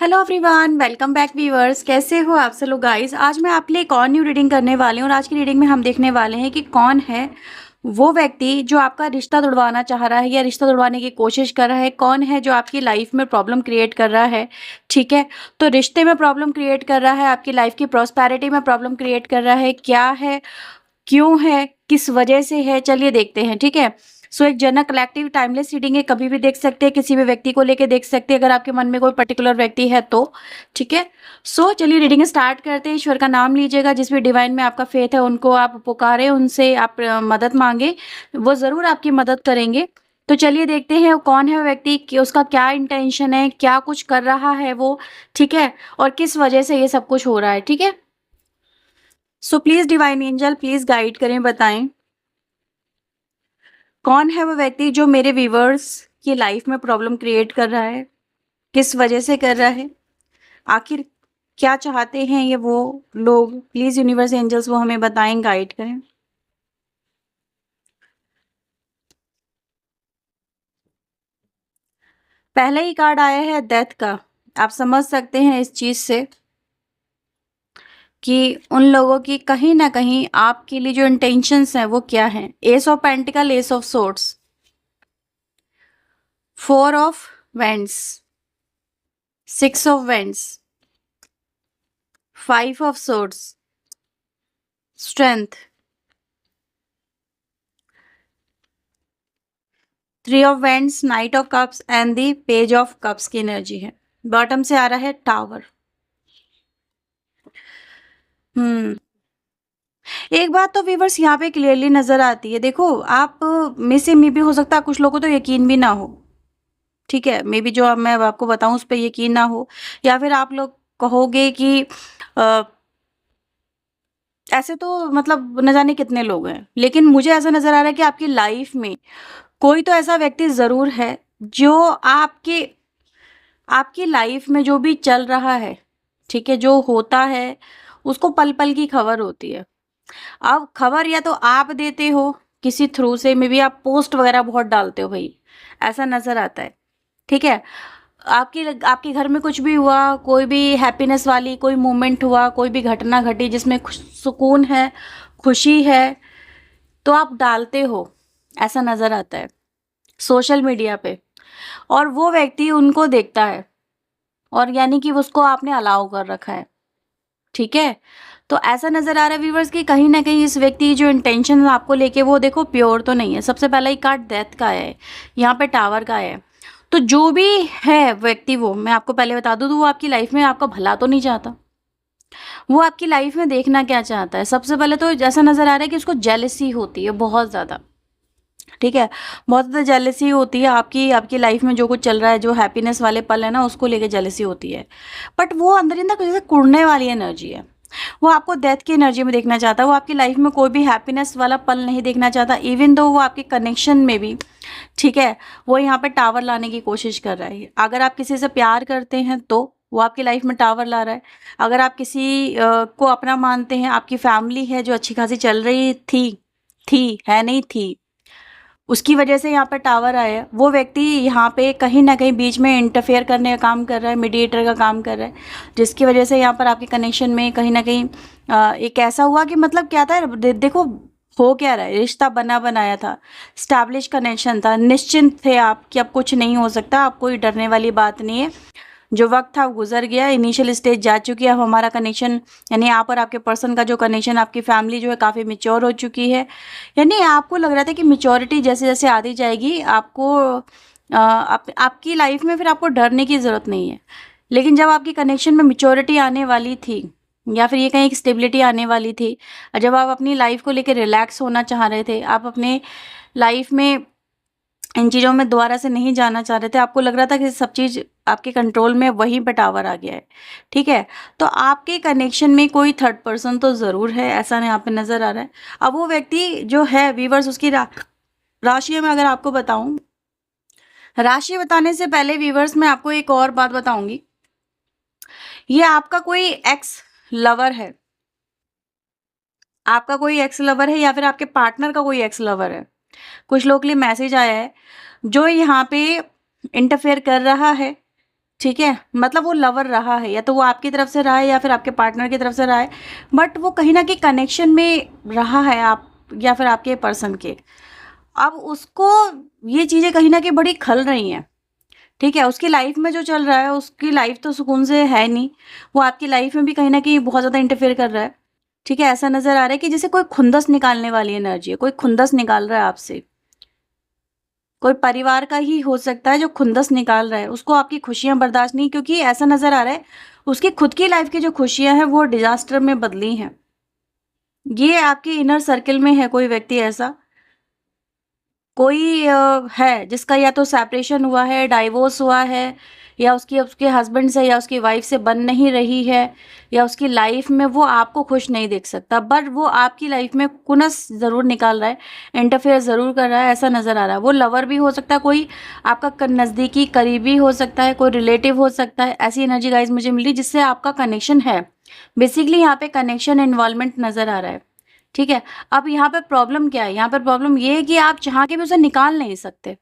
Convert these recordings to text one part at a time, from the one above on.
Hello everyone, welcome back viewers. कैसे हो आप सब लोग गाइस। आज मैं आपके लिए एक और न्यू रीडिंग करने वाली हूँ और आज की रीडिंग में हम देखने वाले हैं कि कौन है वो व्यक्ति जो आपका रिश्ता तुड़वाना चाह रहा है या रिश्ता तुड़वाने की कोशिश कर रहा है। कौन है जो आपकी लाइफ में प्रॉब्लम क्रिएट कर रहा है। ठीक है, तो रिश्ते में प्रॉब्लम क्रिएट कर रहा है, आपकी लाइफ की प्रॉस्पेरिटी में प्रॉब्लम क्रिएट कर रहा है। क्या है, क्यों है, किस वजह से है, चलिए देखते हैं। ठीक है, सो एक जनरल कलेक्टिव टाइमलेस रीडिंग है, कभी भी देख सकते हैं, किसी भी व्यक्ति को लेके देख सकते हैं अगर आपके मन में कोई पर्टिकुलर व्यक्ति है तो। ठीक है, सो चलिए रीडिंग स्टार्ट करते हैं। ईश्वर का नाम लीजिएगा, जिस भी डिवाइन में आपका फेथ है उनको आप पुकारे, उनसे आप मदद मांगे, वो ज़रूर आपकी मदद करेंगे। तो चलिए देखते हैं कौन है वो व्यक्ति, कि उसका क्या इंटेंशन है, क्या कुछ कर रहा है वो। ठीक है, और किस वजह से ये सब कुछ हो रहा है। ठीक है, so please divine angel please guide करें, बताएं कौन है वो व्यक्ति जो मेरे व्यूवर्स की लाइफ में प्रॉब्लम क्रिएट कर रहा है, किस वजह से कर रहा है, आखिर क्या चाहते हैं ये वो लोग। प्लीज यूनिवर्स एंजल्स वो हमें बताएं, गाइड करें। पहला ही कार्ड आया है डेथ का। आप समझ सकते हैं इस चीज से कि उन लोगों की कहीं ना कहीं आपके लिए जो इंटेंशंस हैं वो क्या हैं। S of pentacle, S of swords, four of vends, six of vends, five of swords, strength, three of vends, night of cups and the page of cups की एनर्जी है। बॉटम से आ रहा है टावर। हम्म एक बात तो व्यूवर्स यहाँ पे क्लियरली नजर आती है। देखो, आप में से मे भी हो सकता है कुछ लोगों को तो यकीन भी ना हो। ठीक है, मे बी जो अब मैं आपको बताऊं उस पर यकीन ना हो, या फिर आप लोग कहोगे कि अ, ऐसे तो मतलब न जाने कितने लोग हैं, लेकिन मुझे ऐसा नजर आ रहा है कि आपकी लाइफ में कोई तो ऐसा व्यक्ति जरूर है जो आपके आपकी लाइफ में जो भी चल रहा है, ठीक है, जो होता है उसको पल पल की खबर होती है। अब खबर या तो आप देते हो किसी थ्रू से, मे बी आप पोस्ट वगैरह बहुत डालते हो भाई, ऐसा नजर आता है। ठीक है, आपकी आपके घर में कुछ भी हुआ, कोई भी हैप्पीनेस वाली कोई मोमेंट हुआ, कोई भी घटना घटी जिसमें सुकून है, खुशी है, तो आप डालते हो, ऐसा नजर आता है सोशल मीडिया पे। और वो व्यक्ति उनको देखता है, और यानी कि उसको आपने अलाउ कर रखा है। ठीक है, तो ऐसा नजर आ रहा है व्यूवर्स कि कहीं ना कहीं इस व्यक्ति की जो इंटेंशन आपको लेके वो देखो प्योर तो नहीं है। सबसे पहला ही कार्ड डेथ का है, यहाँ पे टावर का है। तो जो भी है व्यक्ति, वो मैं आपको पहले बता दूं, तो वो आपकी लाइफ में आपका भला तो नहीं चाहता। वो आपकी लाइफ में देखना क्या चाहता है, सबसे पहले तो ऐसा नजर आ रहा है कि उसको जेलसी होती है बहुत ज्यादा। ठीक है, बहुत ज़्यादा जेलसी होती है आपकी आपकी लाइफ में जो कुछ चल रहा है, जो हैप्पीनेस वाले पल है ना, उसको लेके जेलसी होती है। बट वो अंदर ही ना कुछ जैसे कुड़ने वाली एनर्जी है। वो आपको डेथ की एनर्जी में देखना चाहता है, वो आपकी लाइफ में कोई भी हैप्पीनेस वाला पल नहीं देखना चाहता, इवन दो वो आपके कनेक्शन में भी। ठीक है, वो यहाँ पे टावर लाने की कोशिश कर रहा है। अगर आप किसी से प्यार करते हैं तो वो आपकी लाइफ में टावर ला रहा है। अगर आप किसी को अपना मानते हैं, आपकी फैमिली है जो अच्छी खासी चल रही थी है नहीं थी, उसकी वजह से यहाँ पर टावर आया है। वो व्यक्ति यहाँ पे कहीं ना कहीं बीच में इंटरफेयर करने का काम कर रहा है, मीडिएटर का काम कर रहा है, जिसकी वजह से यहाँ पर आपके कनेक्शन में कहीं ना कहीं एक ऐसा हुआ कि मतलब क्या था, देखो हो क्या रहा है, रिश्ता बना बनाया था, स्टैब्लिश कनेक्शन था, निश्चिंत थे आप कि अब कुछ नहीं हो सकता, अब कोई डरने वाली बात नहीं है। जो वक्त था वो गुजर गया, इनिशियल स्टेज जा चुकी है। अब हमारा कनेक्शन, यानी आप और आपके पर्सन का जो कनेक्शन, आपकी फैमिली जो है काफ़ी मेच्योर हो चुकी है। यानी आपको लग रहा था कि मेच्योरिटी जैसे जैसे आती जाएगी आपको आपकी लाइफ में फिर आपको डरने की ज़रूरत नहीं है। लेकिन जब आपकी कनेक्शन में मेच्योरिटी आने वाली थी, या फिर ये कहीं एक स्टेबिलिटी आने वाली थी, और जब आप अपनी लाइफ को लेकर रिलैक्स होना चाह रहे थे, आप अपने लाइफ में इन चीज़ों में दोबारा से नहीं जाना चाह रहे थे, आपको लग रहा था कि सब चीज़ आपके कंट्रोल में, वहीं पे टावर आ गया है। ठीक है, तो आपके कनेक्शन में कोई थर्ड पर्सन तो ज़रूर है, ऐसा यहाँ पे नज़र आ रहा है। अब वो व्यक्ति जो है वीवर्स, उसकी राशि में अगर आपको बताऊं, राशि बताने से पहले वीवर्स मैं आपको एक और बात बताऊंगी। ये आपका कोई एक्स लवर है, आपका कोई एक्स लवर है, या फिर आपके पार्टनर का कोई एक्स लवर है। कुछ लोग के लिए मैसेज आया है जो यहाँ पे इंटरफेयर कर रहा है। ठीक है, मतलब वो लवर रहा है, या तो वो आपकी तरफ से रहा है या फिर आपके पार्टनर की तरफ से रहा है, बट वो कहीं ना कहीं कनेक्शन में रहा है आप या फिर आपके पर्सन के। अब उसको ये चीज़ें कहीं ना कहीं बड़ी खल रही हैं। ठीक है, उसकी लाइफ में जो चल रहा है, उसकी लाइफ तो सुकून से है नहीं, वो आपकी लाइफ में भी कहीं ना कहीं बहुत ज़्यादा इंटरफेयर कर रहा है। ठीक है, ऐसा नज़र आ रहा है कि जैसे कोई खुंदस निकालने वाली एनर्जी है, कोई खुंदस निकाल रहा है आपसे, कोई परिवार का ही हो सकता है जो खुंदस निकाल रहा है, उसको आपकी खुशियां बर्दाश्त नहीं, क्योंकि ऐसा नज़र आ रहा है उसकी खुद की लाइफ की जो खुशियां हैं वो डिजास्टर में बदली हैं। ये आपके इनर सर्किल में है कोई व्यक्ति ऐसा, कोई है जिसका या तो सेपरेशन हुआ है, डाइवोर्स हुआ है, या उसकी उसके हस्बैंड से या उसकी वाइफ से बन नहीं रही है, या उसकी लाइफ में वो आपको खुश नहीं देख सकता, बट वो आपकी लाइफ में कुनस ज़रूर निकाल रहा है, इंटरफेयर ज़रूर कर रहा है, ऐसा नज़र आ रहा है। वो लवर भी हो सकता है, कोई आपका नज़दीकी करीबी हो सकता है, कोई रिलेटिव हो सकता है। ऐसी एनर्जी गाइज मुझे मिल रही जिससे आपका कनेक्शन है। बेसिकली यहाँ पे कनेक्शन इन्वॉल्वमेंट नज़र आ रहा है। ठीक है, अब यहाँ पे प्रॉब्लम क्या है? यहाँ पे प्रॉब्लम ये है कि आप चाह के भी उसे निकाल नहीं सकते,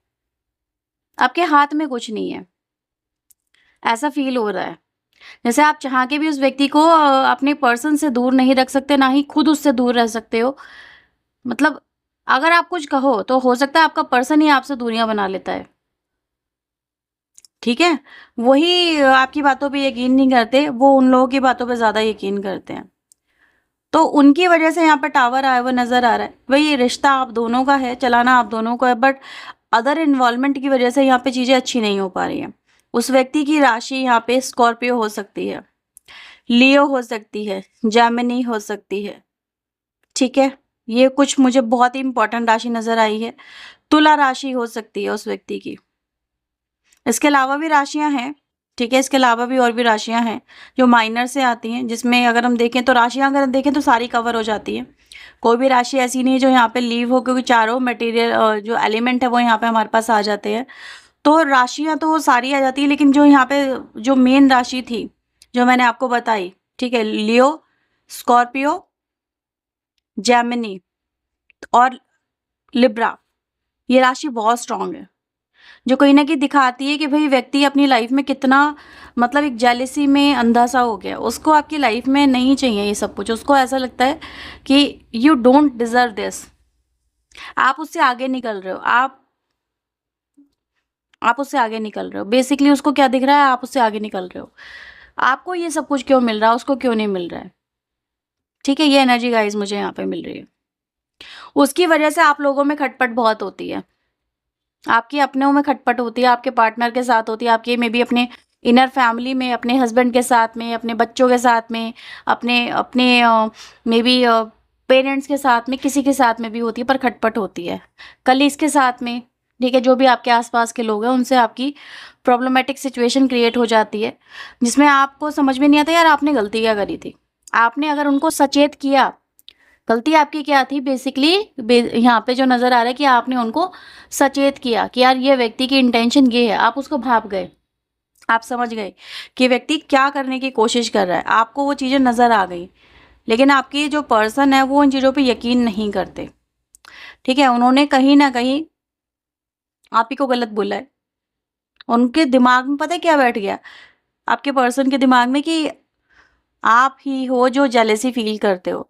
आपके हाथ में कुछ नहीं है, ऐसा फील हो रहा है। जैसे आप चाह के भी उस व्यक्ति को अपने पर्सन से दूर नहीं रख सकते, ना ही खुद उससे दूर रह सकते हो। मतलब अगर आप कुछ कहो तो हो सकता है आपका पर्सन ही आपसे दूरियां बना लेता है। ठीक है, वही आपकी बातों पे यकीन नहीं करते, वो उन लोगों की बातों पे ज़्यादा यकीन करते हैं। तो उनकी वजह से यहाँ पे टावर आया हुआ नज़र आ रहा है। वही रिश्ता आप दोनों का है, चलाना आप दोनों का है, बट अदर इन्वॉल्वमेंट की वजह से यहाँ पे चीज़ें अच्छी नहीं हो पा रही हैं। उस व्यक्ति की राशि यहाँ पे स्कॉर्पियो हो सकती है, लियो हो सकती है, जेमिनी हो सकती है। ठीक है, ये कुछ मुझे बहुत ही इंपॉर्टेंट राशि नज़र आई है। तुला राशि हो सकती है उस व्यक्ति की। इसके अलावा भी राशियाँ हैं। ठीक है, इसके अलावा भी और भी राशियाँ हैं जो माइनर से आती हैं, जिसमें अगर हम देखें तो राशियाँ अगर देखें तो सारी कवर हो जाती हैं। कोई भी राशि ऐसी नहीं है जो यहाँ पे लीव हो, क्योंकि चारों मटेरियल जो एलिमेंट है वो यहाँ पे हमारे पास आ जाते हैं। तो राशियाँ तो सारी आ जाती है, लेकिन जो यहाँ पे जो मेन राशि थी जो मैंने आपको बताई, ठीक है, लियो, स्कॉर्पियो, जेमिनी और लिब्रा, ये राशि बहुत स्ट्रांग है, जो कहीं न कहीं दिखाती है कि भई व्यक्ति अपनी लाइफ में कितना, मतलब एक जेलसी में अंधा सा हो गया। उसको आपकी लाइफ में नहीं चाहिए ये सब कुछ। उसको ऐसा लगता है कि यू डोंट डिज़र्व दिस। आप उससे आगे निकल रहे हो। आप उससे आगे निकल रहे हो। बेसिकली उसको क्या दिख रहा है, आप उससे आगे निकल रहे हो। आपको ये सब कुछ क्यों मिल रहा है, उसको क्यों नहीं मिल रहा है। ठीक है, ये एनर्जी गाइज़ मुझे यहाँ पे मिल रही है। उसकी वजह से आप लोगों में खटपट बहुत होती है। आपकी अपनों में खटपट होती है, आपके पार्टनर के साथ होती है, आपके मे बी अपने इनर फैमिली में, अपने हस्बैंड के साथ में, अपने बच्चों के साथ में, अपने अपने मे बी पेरेंट्स के साथ में, किसी के साथ में भी होती है, पर खटपट होती है। कलीग्स के साथ में, ठीक है, जो भी आपके आसपास के लोग हैं उनसे आपकी प्रॉब्लमेटिक सिचुएशन क्रिएट हो जाती है, जिसमें आपको समझ में नहीं आता यार आपने गलती क्या करी थी। आपने अगर उनको सचेत किया, गलती आपकी क्या थी बेसिकली, यहाँ पे जो नज़र आ रहा है कि आपने उनको सचेत किया कि यार ये व्यक्ति की इंटेंशन ये है, आप उसको भाप गए, आप समझ गए कि व्यक्ति क्या करने की कोशिश कर रहा है, आपको वो चीज़ें नज़र आ गई, लेकिन आपकी जो पर्सन है वो उन चीज़ों पे यकीन नहीं करते। ठीक है, उन्होंने कहीं ना कहीं आप ही को गलत बोला है। उनके दिमाग में पता है क्या बैठ गया, आपके पर्सन के दिमाग में, कि आप ही हो जो जेलेसी फील करते हो,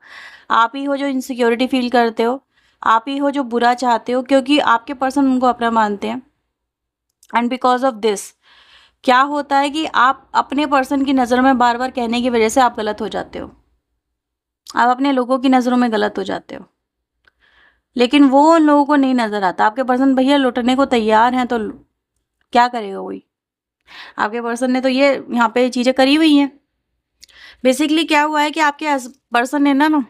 आप ही हो जो इनसिक्योरिटी फील करते हो, आप ही हो जो बुरा चाहते हो, क्योंकि आपके पर्सन उनको अपना मानते हैं। एंड बिकॉज ऑफ दिस क्या होता है कि आप अपने पर्सन की नज़रों में बार बार कहने की वजह से आप गलत हो जाते हो, आप अपने लोगों की नज़रों में गलत हो जाते हो, लेकिन वो उन लोगों को नहीं नज़र आता। आपके पर्सन भैया लुटने को तैयार हैं, तो क्या करेगा कोई। आपके पर्सन ने तो ये यहाँ पे चीज़ें करी हुई हैं। बेसिकली क्या हुआ है कि आपके पर्सन ने ना,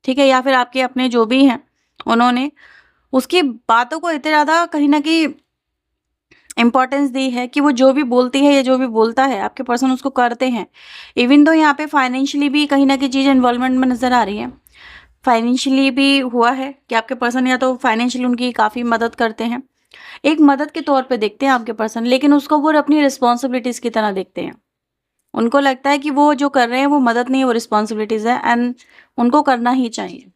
ठीक है, या फिर आपके अपने जो भी हैं, उन्होंने उसकी बातों को इतने ज़्यादा कहीं ना कहीं इम्पोर्टेंस दी है कि वो जो भी बोलती है या जो भी बोलता है आपके पर्सन उसको करते हैं। इवन तो यहाँ पे फाइनेंशियली भी कहीं ना कहीं चीज़ इन्वॉल्वमेंट में नज़र आ रही है। फाइनेंशियली भी हुआ है कि आपके पर्सन या तो फाइनेंशियली उनकी काफ़ी मदद करते हैं, एक मदद के तौर पे देखते हैं आपके पर्सन, लेकिन उसको वो अपनी रिस्पॉन्सिबिलिटीज़ की तरह देखते हैं। उनको लगता है कि वो जो कर रहे हैं वो मदद नहीं है, वो रिस्पॉन्सिबिलिटीज़ है, एंड उनको करना ही चाहिए।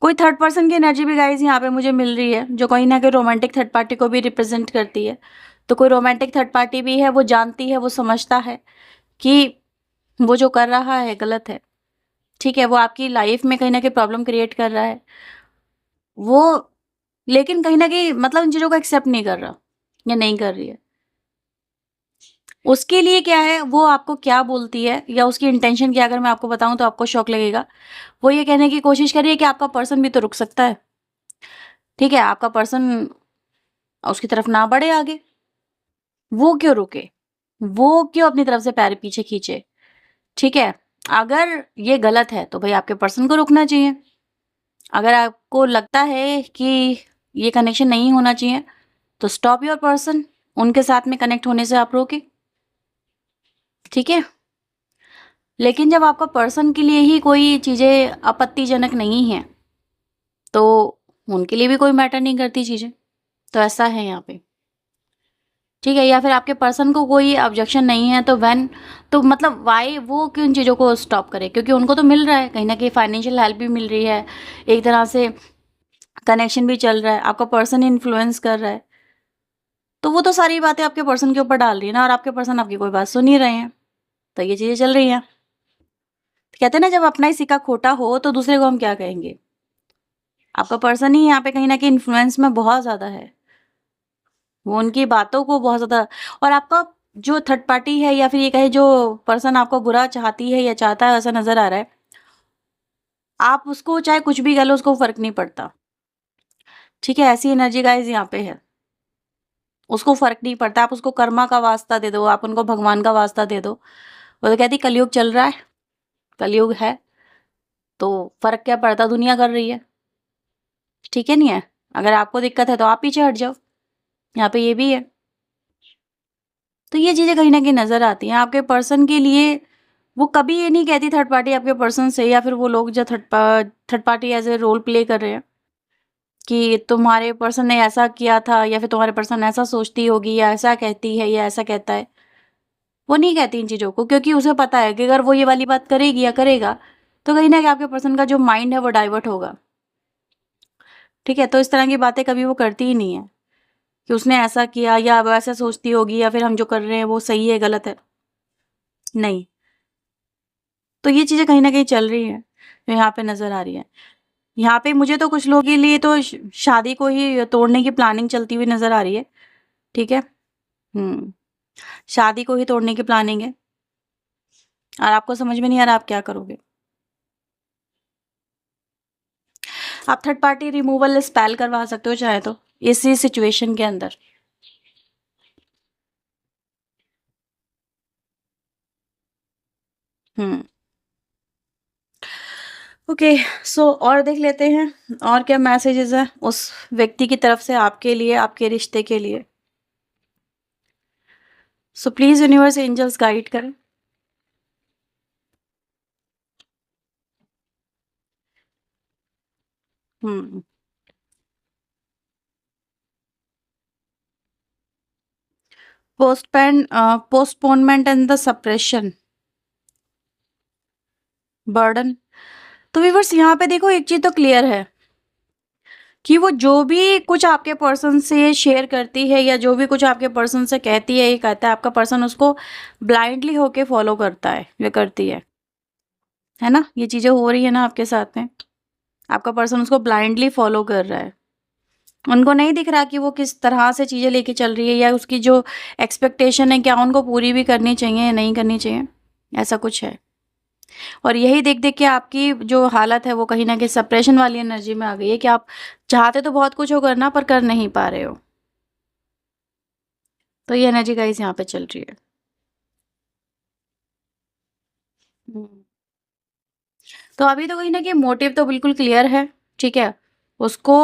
कोई थर्ड पर्सन की एनर्जी भी गाइज यहाँ पे मुझे मिल रही है, जो कहीं ना कहीं रोमांटिक थर्ड पार्टी को भी रिप्रेजेंट करती है। तो कोई रोमांटिक थर्ड पार्टी भी है, वो जानती है, वो समझता है कि वो जो कर रहा है गलत है, ठीक है, वो आपकी लाइफ में कहीं न कहीं प्रॉब्लम क्रिएट कर रहा है। वो लेकिन कहीं न कहीं मतलब इन चीज़ों को एक्सेप्ट नहीं कर रहा या नहीं कर रही है। उसके लिए क्या है, वो आपको क्या बोलती है या उसकी इंटेंशन क्या है, अगर मैं आपको बताऊँ तो आपको शॉक लगेगा। वो ये कहने की कोशिश कर रही है कि आपका पर्सन भी तो रुक सकता है, ठीक है? आपका पर्सन उसकी तरफ ना बढ़े आगे, वो क्यों रुके? वो क्यों अपनी तरफ से पैर पीछे खींचे, ठीक है? अगर ये गलत है, तो भई आपके पर्सन को रुकना चाहिए। अगर आपको लगता है कि ये कनेक्शन नहीं होना चाहिए, तो स्टॉप योर पर्सन, उनके साथ में कनेक्ट होने से आप रोकें, ठीक है? लेकिन जब आपका पर्सन के लिए ही कोई चीज़ें आपत्तिजनक नहीं हैं, तो उनके लिए भी कोई मैटर नहीं करती चीज़ें। तो ऐसा है यहाँ पे, ठीक है? या फिर आपके पर्सन को कोई ऑब्जेक्शन नहीं है, तो तो मतलब व्हाई वो क्यों इन चीज़ों को स्टॉप करे? क्योंकि उनको तो मिल रहा है, कहीं न कहीं फाइनेंशियल हेल्प भी मिल रही है, एक तरह से कनेक्शन भी चल रहा है, आपका पर्सन इन्फ्लुएंस कर रहा है। तो वो तो सारी बातें आपके पर्सन के ऊपर डाल रही है ना, और आपके पर्सन आपकी कोई बात सुन ही रहे हैं। तो ये चीज़ें चल रही हैं। कहते हैं ना, जब अपना ही सिक्का खोटा हो तो दूसरे को हम क्या कहेंगे? आपका पर्सन ही यहाँ पे कहीं न कहीं इन्फ्लुएंस में बहुत ज़्यादा है। वो उनकी बातों को बहुत ज़्यादा, और आपका जो थर्ड पार्टी है या फिर ये कहें जो पर्सन आपको बुरा चाहती है या चाहता है, ऐसा नज़र आ रहा है, आप उसको चाहे कुछ भी कह लो, उसको फ़र्क नहीं पड़ता। ठीक है? ऐसी एनर्जी गाइज़ यहाँ पे है। उसको फ़र्क नहीं पड़ता, आप उसको कर्मा का वास्ता दे दो, आप उनको भगवान का वास्ता दे दो। वो तो कहती कलयुग चल रहा है, कलयुग है, तो फ़र्क क्या पड़ता, दुनिया कर रही है। ठीक है नहीं है? अगर आपको दिक्कत है तो आप पीछे हट जाओ, यहाँ पे ये भी है। तो ये चीज़ें कहीं न कहीं नज़र आती हैं आपके पर्सन के लिए। वो कभी ये नहीं कहती थर्ड पार्टी आपके पर्सन से, या फिर वो लोग जो third party as a role play कर रहे हैं कि तुम्हारे पर्सन ने ऐसा किया था, या फिर तुम्हारे पर्सन ऐसा सोचती होगी, या ऐसा कहती है, या ऐसा कहता है। वो नहीं कहती इन चीज़ों को, क्योंकि उसे पता है कि अगर वो ये वाली बात करेगी या करेगा, तो कहीं न कहीं आपके पर्सन का जो माइंड है वो डाइवर्ट होगा। ठीक है? तो इस तरह की बातें कभी वो करती ही नहीं है कि उसने ऐसा किया या वो ऐसा सोचती होगी, या फिर हम जो कर रहे हैं वो सही है, गलत है। नहीं। तो ये चीज़ें कहीं न कहीं चल रही हैं, जो यहाँ पे नज़र आ रही है। यहाँ पे मुझे तो कुछ लोगों के लिए तो शादी को ही तोड़ने की प्लानिंग चलती हुई नज़र आ रही है, ठीक है? हुँ, शादी को ही तोड़ने की प्लानिंग है, और आपको समझ में नहीं आ रहा आप क्या करोगे? आप थर्ड पार्टी रिमूवल स्पेल करवा सकते हो चाहे तो, इसी सिचुएशन के अंदर। हुँ, ओके। सो और देख लेते हैं, और क्या मैसेजेस हैं उस व्यक्ति की तरफ से आपके लिए, आपके रिश्ते के लिए। So please universe angels guide करें। हुँ, postponement and the suppression, burden. तो व्यूअर्स यहाँ पे देखो, एक चीज़ तो क्लियर है कि वो जो भी कुछ आपके पर्सन से शेयर करती है, या जो भी कुछ आपके पर्सन से कहती है, ये कहता है, आपका पर्सन उसको ब्लाइंडली होके फॉलो करता है या करती है ना? ये चीज़ें हो रही है ना आपके साथ में? आपका पर्सन उसको ब्लाइंडली फॉलो कर रहा है। उनको नहीं दिख रहा कि वो किस तरह से चीज़ें लेके चल रही है, या उसकी जो एक्सपेक्टेशन है, क्या उनको पूरी भी करनी चाहिए या नहीं करनी चाहिए? ऐसा कुछ है। और यही देख-देख के आपकी जो हालत है वो कहीं न कहीं सप्रेशन वाली एनर्जी में आ गई है कि आप चाहते तो बहुत कुछ हो करना, पर कर नहीं पा रहे हो। तो ये एनर्जी गाइस यहाँ पे चल रही है। हुँ। तो अभी तो कहीं न कहीं मोटिव तो बिल्कुल क्लियर है, ठीक है? उसको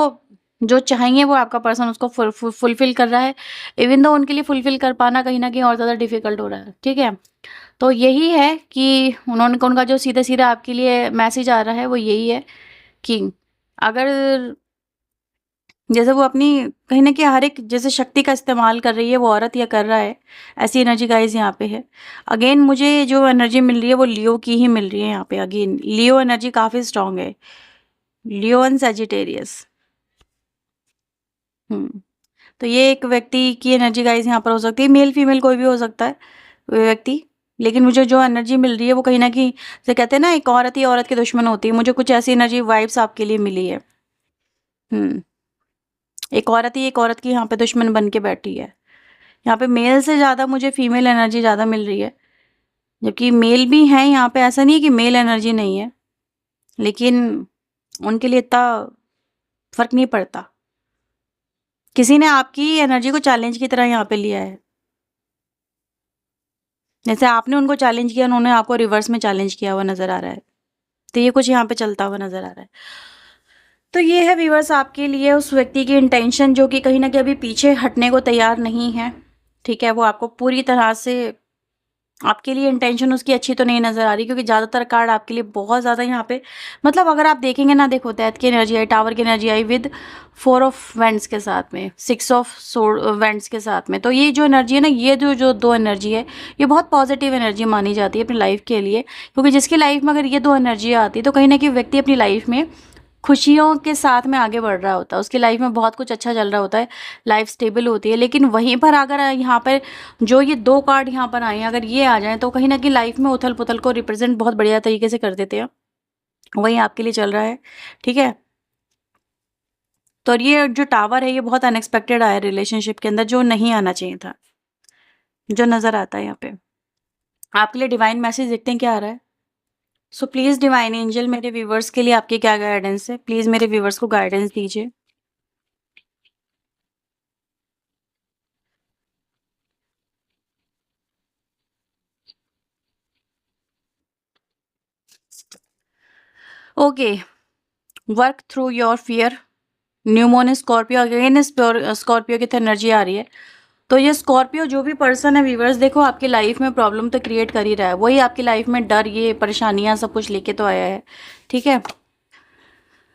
जो चाहिए वो आपका पर्सन उसको फुलफ़िल कर रहा है। इवन दो उनके लिए फुलफ़िल कर पाना कहीं न कहीं और ज़्यादा डिफ़िकल्ट हो रहा है, ठीक है? तो यही है कि उनका जो सीधा-सीधा आपके लिए मैसेज आ रहा है वो यही है कि अगर जैसे वो अपनी कहीं न कहीं हर एक जैसे शक्ति का इस्तेमाल कर रही है वो औरत, या कर रहा है, ऐसी एनर्जी गाइज़ यहाँ पे है। अगेन मुझे जो एनर्जी मिल रही है वो लियो की ही मिल रही है यहाँ पे। अगेन लियो एनर्जी काफ़ी स्ट्रॉन्ग है। लियो एंड सैजिटेरियस। हुँ। तो ये एक व्यक्ति की एनर्जी गाइस यहाँ पर हो सकती है, मेल फीमेल कोई भी हो सकता है व्यक्ति, लेकिन मुझे जो एनर्जी मिल रही है वो कहीं ना कहीं, जैसे कहते हैं ना, एक औरत ही औरत की दुश्मन होती है, मुझे कुछ ऐसी एनर्जी वाइब्स आपके लिए मिली है। एक औरत ही एक औरत की यहाँ पे दुश्मन बन के बैठी है। यहाँ पे मेल से ज़्यादा मुझे फीमेल एनर्जी ज़्यादा मिल रही है, जबकि मेल भी हैं यहाँ पे, ऐसा नहीं है कि मेल एनर्जी नहीं है, लेकिन उनके लिए इतना फर्क नहीं पड़ता। किसी ने आपकी एनर्जी को चैलेंज की तरह यहाँ पे लिया है, जैसे आपने उनको चैलेंज किया, उन्होंने आपको रिवर्स में चैलेंज किया हुआ नजर आ रहा है। तो ये कुछ यहाँ पे चलता हुआ नजर आ रहा है। तो ये है व्यूअर्स आपके लिए उस व्यक्ति की इंटेंशन, जो कि कहीं ना कहीं अभी पीछे हटने को तैयार नहीं है। ठीक है, वो आपको पूरी तरह से, आपके लिए इंटेंशन उसकी अच्छी तो नहीं नजर आ रही, क्योंकि ज़्यादातर कार्ड आपके लिए बहुत ज़्यादा यहाँ पे, मतलब अगर आप देखेंगे ना, देखो डेथ की एनर्जी आई, टावर की energy I with 4 of vents के साथ में, 6 ऑफ वेंट्स के साथ में। तो ये जो एनर्जी है ना, ये जो दो एनर्जी है, ये बहुत पॉजिटिव एनर्जी मानी जाती है अपनी लाइफ के लिए, क्योंकि जिसकी लाइफ में अगर ये दो एनर्जी आती है तो कहीं ना कहीं व्यक्ति अपनी लाइफ में खुशियों के साथ में आगे बढ़ रहा होता है, उसकी लाइफ में बहुत कुछ अच्छा चल रहा होता है, लाइफ स्टेबल होती है। लेकिन वहीं पर अगर यहाँ पर जो ये दो कार्ड यहाँ पर आए हैं, अगर ये आ जाएं तो कहीं ना कहीं लाइफ में उथल पुथल को रिप्रेजेंट बहुत बढ़िया तरीके से कर देते हैं। वही आपके लिए चल रहा है। ठीक है, तो ये जो टावर है ये बहुत अनएक्सपेक्टेड आया रिलेशनशिप के अंदर, जो नहीं आना चाहिए था, जो नज़र आता है यहाँ पे। आपके लिए डिवाइन मैसेज देखते हैं क्या आ रहा है। सो प्लीज़ डिवाइन एंजल, मेरे व्यूवर्स के लिए आपकी क्या गाइडेंस है, प्लीज़ मेरे व्यूवर्स को गाइडेंस दीजिए। Okay, work through your fear, new moon Scorpio, again Scorpio की एनर्जी आ रही है। तो ये स्कॉर्पियो जो भी पर्सन है व्यूवर्स, देखो आपकी लाइफ में प्रॉब्लम तो क्रिएट कर ही रहा है, वही आपकी लाइफ में डर, ये परेशानियां सब कुछ लेके तो आया है। ठीक है,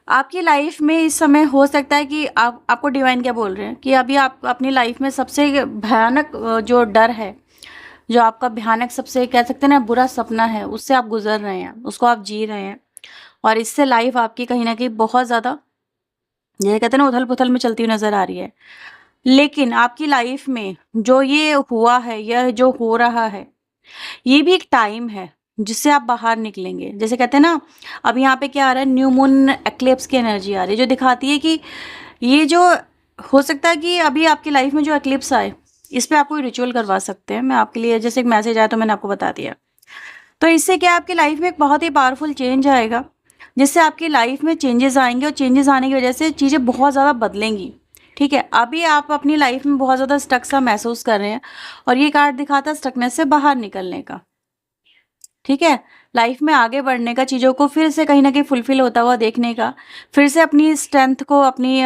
आपकी लाइफ में इस समय हो सकता है कि आपको डिवाइन क्या बोल रहे हैं कि अभी आप अपनी लाइफ में सबसे भयानक जो डर है, जो आपका भयानक सबसे कह सकते हैं ना बुरा सपना है, उससे आप गुजर रहे हैं, उसको आप जी रहे हैं, और इससे लाइफ आपकी कहीं ना कहीं बहुत ज़्यादा, जैसे कहते हैं ना, उथल पुथल में चलती हुई नजर आ रही है। लेकिन आपकी लाइफ में जो ये हुआ है, यह जो हो रहा है, ये भी एक टाइम है जिससे आप बाहर निकलेंगे। जैसे कहते हैं ना, अब यहाँ पे क्या आ रहा है, न्यू मून एक्लिप्स की एनर्जी आ रही है, जो दिखाती है कि ये जो हो सकता है कि अभी आपकी लाइफ में जो एक्लिप्स आए, इस पे आप कोई रिचुअल करवा सकते हैं। मैं आपके लिए जैसे एक मैसेज आया तो मैंने आपको बता दिया। तो इससे क्या आपकी लाइफ में एक बहुत ही पावरफुल चेंज आएगा, जिससे आपकी लाइफ में चेंजेस आएंगे, और चेंजेस आने की वजह से चीज़ें बहुत ज़्यादा बदलेंगी। ठीक है, अभी आप अपनी लाइफ में बहुत ज़्यादा स्टक सा महसूस कर रहे हैं, और ये कार्ड दिखाता है स्टकनेस से बाहर निकलने का। ठीक है, लाइफ में आगे बढ़ने का, चीज़ों को फिर से कहीं ना कहीं फुलफिल होता हुआ देखने का, फिर से अपनी स्ट्रेंथ को, अपने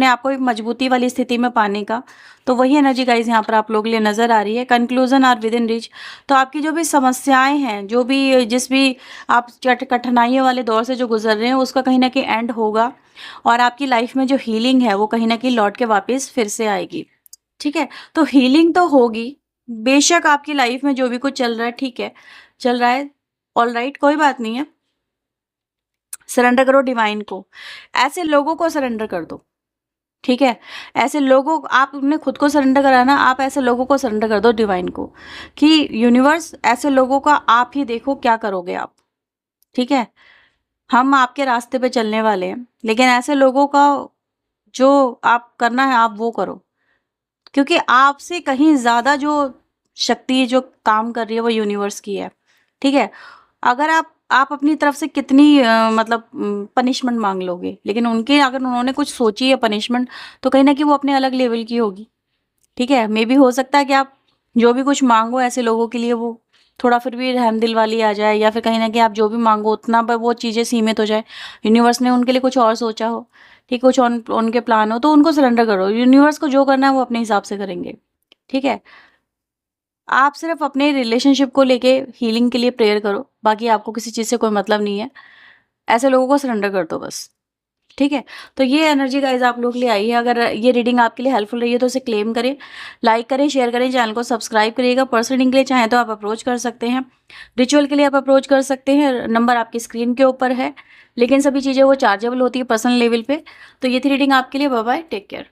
आप को एक मजबूती वाली स्थिति में पाने का। तो वही एनर्जी गाइज यहाँ पर आप लोगों के लिए नज़र आ रही है। Conclusion are within reach. तो आपकी जो भी समस्याएं हैं, जो भी जिस भी आप कठिनाइयों वाले दौर से जो गुजर रहे हैं, उसका कहीं ना कहीं एंड होगा, और आपकी लाइफ में जो हीलिंग है वो कहीं ना कहीं लौट के वापस फिर से आएगी। ठीक है, तो हीलिंग तो होगी बेशक, आपकी लाइफ में जो भी कुछ चल रहा है, ठीक है चल रहा है, ऑल राइट, कोई बात नहीं है। सरेंडर करो डिवाइन को, ऐसे लोगों को सरेंडर कर दो। ठीक है, ऐसे लोगों, आपने खुद को सरेंडर कराना, आप ऐसे लोगों को सरेंडर कर दो डिवाइन को, कि यूनिवर्स ऐसे लोगों का आप ही देखो क्या करोगे आप। ठीक है, हम आपके रास्ते पे चलने वाले हैं, लेकिन ऐसे लोगों का जो आप करना है आप वो करो, क्योंकि आपसे कहीं ज़्यादा जो शक्ति जो काम कर रही है वो यूनिवर्स की है। ठीक है, अगर आप अपनी तरफ से कितनी मतलब पनिशमेंट मांग लोगे, लेकिन उनके अगर उन्होंने कुछ सोची है पनिशमेंट, तो कहीं ना कहीं वो अपने अलग लेवल की होगी। ठीक है, मे भी हो सकता है कि आप जो भी कुछ मांगो ऐसे लोगों के लिए वो थोड़ा फिर भी रहमदिल वाली आ जाए, या फिर कहीं ना कहीं आप जो भी मांगो उतना पर वो चीज़ें सीमित हो जाए, यूनिवर्स ने उनके लिए कुछ और सोचा हो। ठीक, कुछ उनके प्लान हो, तो उनको सरेंडर करो। यूनिवर्स को जो करना है वो अपने हिसाब से करेंगे। ठीक है, आप सिर्फ अपने रिलेशनशिप को लेके हीलिंग के लिए प्रेयर करो, बाकी आपको किसी चीज़ से कोई मतलब नहीं है। ऐसे लोगों को सरेंडर कर दो बस। ठीक है, तो ये एनर्जी गाइज आप लोगों के लिए आई है। अगर ये रीडिंग आपके लिए हेल्पफुल रही है तो इसे क्लेम करें, लाइक करें, शेयर करें, चैनल को सब्सक्राइब करिएगा। पर्सनल रीडिंग के लिए चाहें तो आप अप्रोच कर सकते हैं, रिचुअल के लिए आप अप्रोच कर सकते हैं, नंबर आपकी स्क्रीन के ऊपर है, लेकिन सभी चीज़ें वो चार्जेबल होती है पर्सनल लेवल पे। तो ये थी रीडिंग आपके लिए। Bye bye, take care.